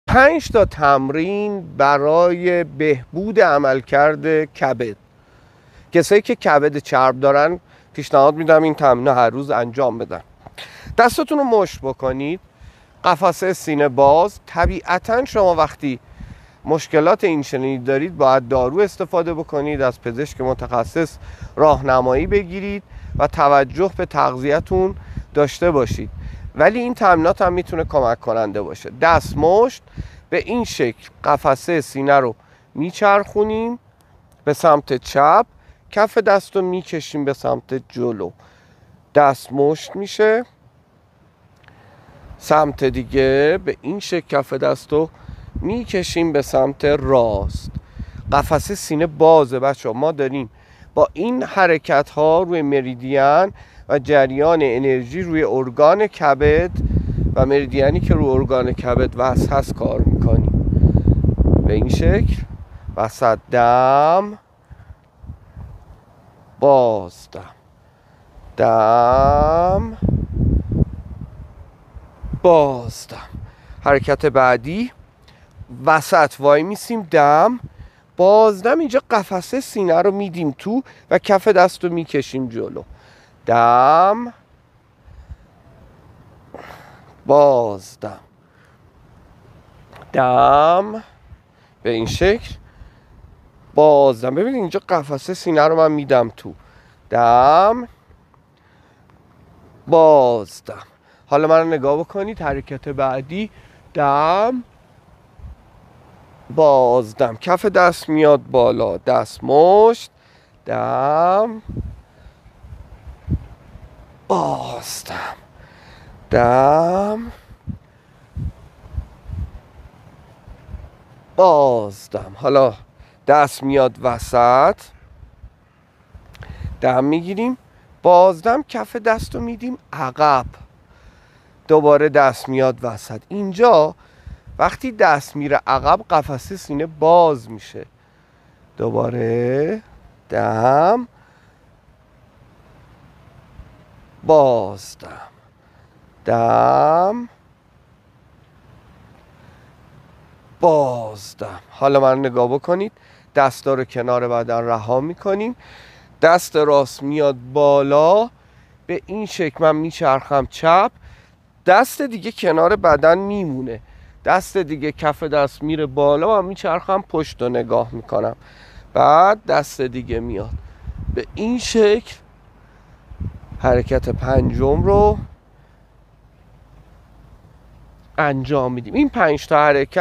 5 تا تمرین برای بهبود عملکرد کبد. کسایی که کبد چرب دارن پیشنهاد میدم این تمرین هر روز انجام بدن. دستتون رو مشت بکنید، قفسه سینه باز. طبیعتا شما وقتی مشکلات این چنینی دارید باید دارو استفاده بکنید، از پزشک متخصص راهنمایی بگیرید و توجه به تغذیه‌تون داشته باشید. ولی این تمرینات هم میتونه کمک کننده باشه. دستمشت به این شکل قفسه سینه رو میچرخونیم به سمت چپ، کف دست رو میکشیم به سمت جلو، دستمشت میشه. سمت دیگه به این شکل کف دست رو میکشیم به سمت راست. قفسه سینه بازه بچه ها. ما داریم با این حرکت ها روی مریدین و جریان انرژی روی ارگان کبد و مریدیانی که روی ارگان کبد وصل هست کار میکنیم. به این شکل وسط دم، بازدم، دم، بازدم. حرکت بعدی وسط وای میسیم، دم، بازدم. اینجا قفسه سینه رو میدیم تو و کف دست رو میکشیم جلو، دم، بازدم، دم، به این شکل، بازدم. ببینید اینجا قفسه سینه رو من میدم تو، دم، بازدم. حالا من رو نگاه بکنید، حرکت بعدی دم، بازدم. کف دست میاد بالا، دستمشت، دم، بازدم، دم، بازدم. حالا دست میاد وسط، دم میگیریم، بازدم، کف دست رو میدیم عقب، دوباره دست میاد وسط. اینجا وقتی دست میره عقب قفسه سینه باز میشه، دوباره دم، بازدم، دم، بازدم. حالا من نگاه بکنید، دستا رو کنار بدن رها میکنیم، دست راست میاد بالا به این شکل، من میچرخم چپ، دست دیگه کنار بدن میمونه، دست دیگه کف دست میره بالا و میچرخم پشت رو نگاه میکنم، بعد دست دیگه میاد به این شکل. حرکت پنجم رو انجام میدیم. این 5 تا حرکت